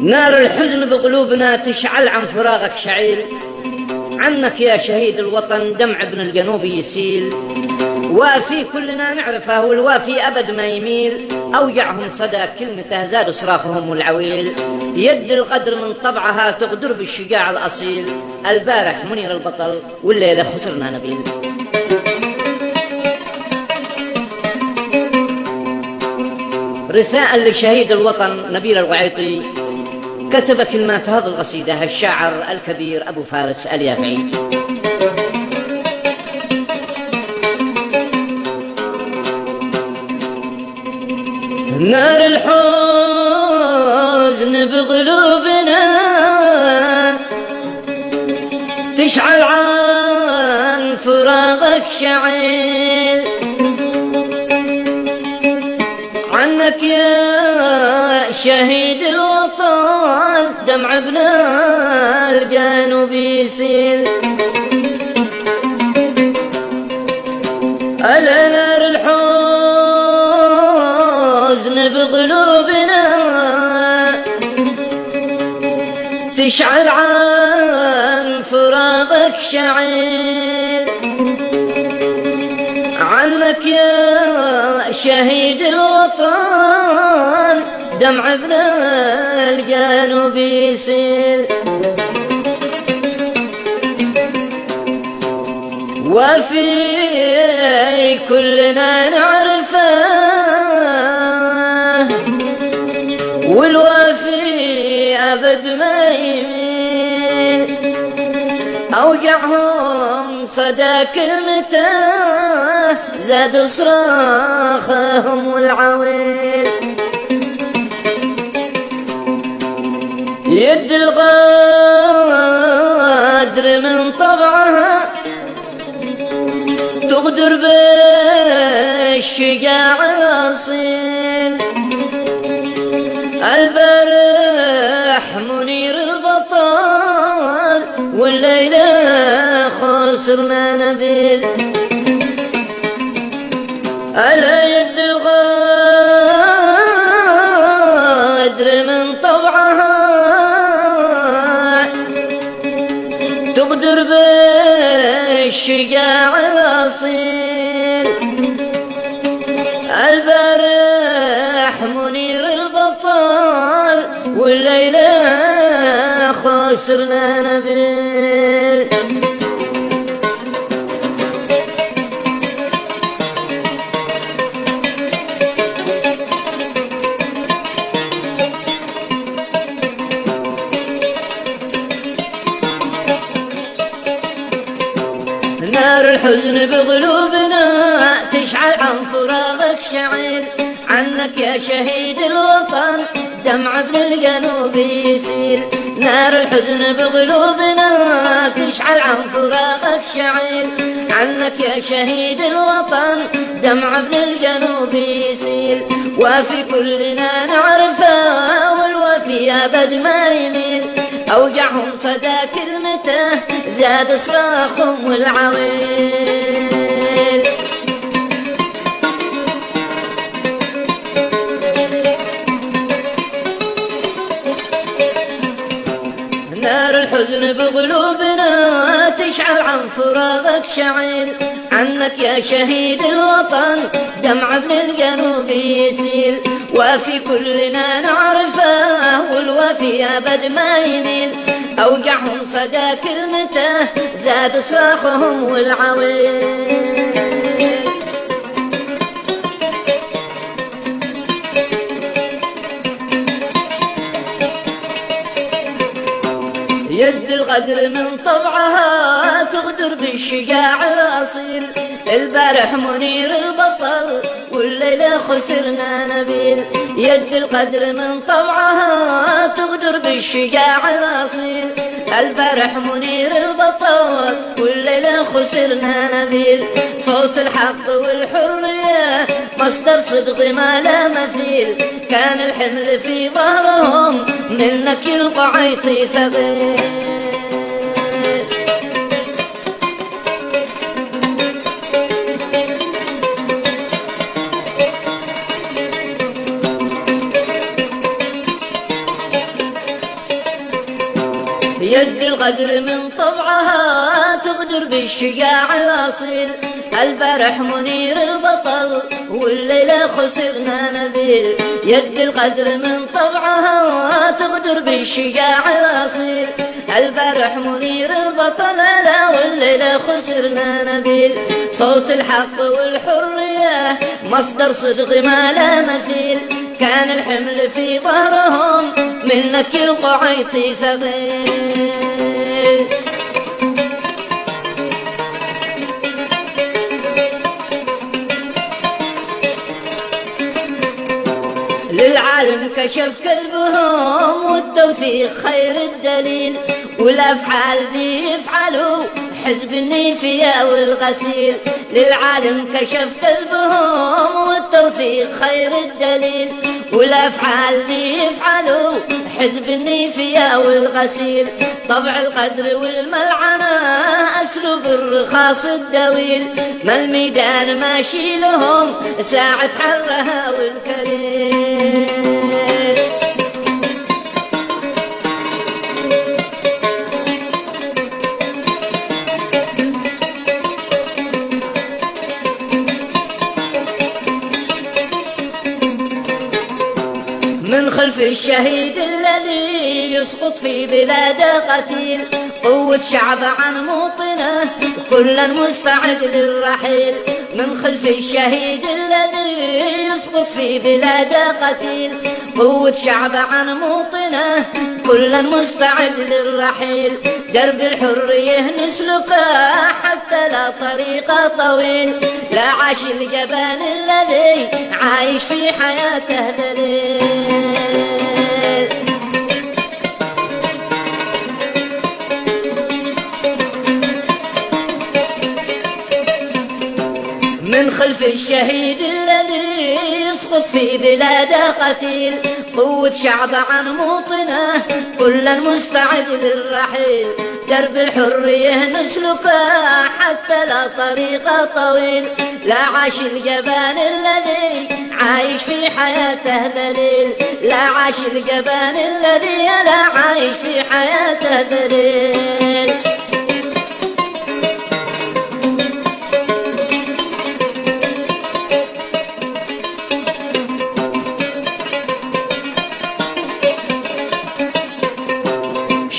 نار الحزن بقلوبنا تشعل عن فراغك شعيل، عنك يا شهيد الوطن دمع ابن الجنوب يسيل. وافي كلنا نعرفه والوافي أبد ما يميل، أوجعهم صدى كلمته زاد صراخهم والعويل. يد القدر من طبعها تغدر بالشجاع الأصيل، البارح منير البطل والليلة خسرنا نبيل. رثاء لشهيد الوطن نبيل الوعيطي، كتب كلمات هذه القصيدة الشاعر الكبير أبو فارس اليافعي. نار الحزن بقلوبنا تشعل عن فراغك شعيل، عنك يا شهيد الوطن دمع ابن الجنوب يسيل. ألا نار الحزن بقلوبنا تشعل عن فراغك شعيل، عنك يا شهيد الوطن دمع ابن الجنوب يسيل. وفي كلنا نعرفه والوفي أبد ما يميل، أوجعهم صدى كلمته زاد صراخهم والعويل. يد الغدر من طبعها تغدر بالشجاع الأصيل، البارح منير البطل والليلة خسرنا نبيل. ألا يد الغدر من طبعها تغدر بالشجاع الأصيل، البارح منير البطل والليلة خسرنا نبيل. نار الحزن بقلوبنا تشعل عن فراغك شعيل، عنك يا شهيد الوطن دمع ابن الجنوب يسيل. نار الحزن بقلوبنا تشعل عن فراغك شعيل، عنك يا شهيد الوطن دمع ابن الجنوب يسيل. وفي كلنا نعرفه والوفي أبد ما يميل، أوجعهم صدى كلمته زاد صراخهم والعويل. نار الحزن بقلوبنا تشعل عن فراغك شعيل، عنك يا شهيد الوطن دمع ابن الجنوب يسيل. وفي كلنا نعرفه والوفي أبد ما يميل، أوجعهم صدى كلمته زاد صراخهم والعويل. يد الغدر من طبعها تغدر بالشجاع الأصيل، البارح منير البطل والليلة خسرنا نبيل. يد القدر من طبعها تغدر بالشجاع الأصيل، البارح منير البطل والليلة خسرنا نبيل. صوت الحق والحرية مصدر صدق ما لا مثيل، كان الحمل في ظهرهم منك القعيطي ثقيل. يد الغدر من طبعها تغدر بالشجاع الأصيل. البارح منير البطل والليلة خسرنا نبيل. يد الغدر من طبعها تغدر بالشجاع الأصيل. البارح منير البطل لا والليلة خسرنا نبيل. صوت الحق والحرية مصدر صدق ما لا مثيل. كان الحمل في ظهرهم منك القعيط ثقيل. للعالم كشف كذبهم والتوثيق خير الدليل. والأفعال ذي يفعلوا حزب النيفية والغسيل. للعالم كشف كذبهم والتوثيق خير الدليل. والأفعال ذي يفعلوا حزب النيفية والغسيل. طبع القدر والملعنة أسلوب الرخاص الدويل. ما الميدان ماشي لهم ساعة حرها والكريم. من خلف الشهيد الذي يسقط في بلاده قتيل. قوة شعب عن موطنه كلا مستعد للرحيل. من خلف الشهيد الذي يسقط في بلاده قتيل. قوة شعب عن موطنه كلا مستعد للرحيل. درب الحرية نسلكه حتى لا طريق طويل. لا عاش الجبان الذي عايش في حياته ذليل. من خلف الشهيد الذي يسقط في بلاده قتيل. قوة شعب عن موطنه كلا مستعد للرحيل. درب الحرية نسلكه حتى لا طريق طويل. لا عاش الجبان الذي عايش في حياته ذليل. لا عاش الجبان الذي لا عايش في حياته ذليل.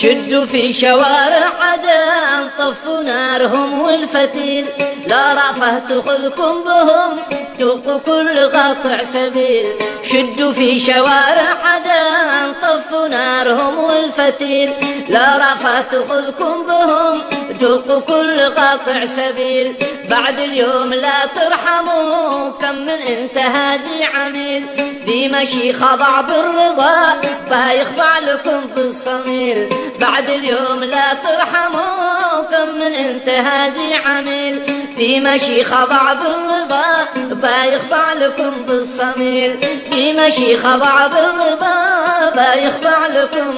شدوا في شوارع عدن طفوا نارهم والفتيل. لا رأفة تأخذكم بهم ذوقوا كل قاطع سبيل. شدوا في شوارع عدن طفوا نارهم والفتيل. لا رأفة تأخذكم بهم ذوقوا كل قاطع سبيل. بعد اليوم لا ترحموا كم من انتهازي عميل. ذي مشي خضع بالرضا بايخضع لكم بالصميل. بعد اليوم لا ترحموا كم من انتهازي عميل. ذي مشي خضع بالرضا بايخضع لكم بالصميل. ذي مشي خضع بالرضا بايخضع لكم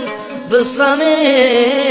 بالصميل.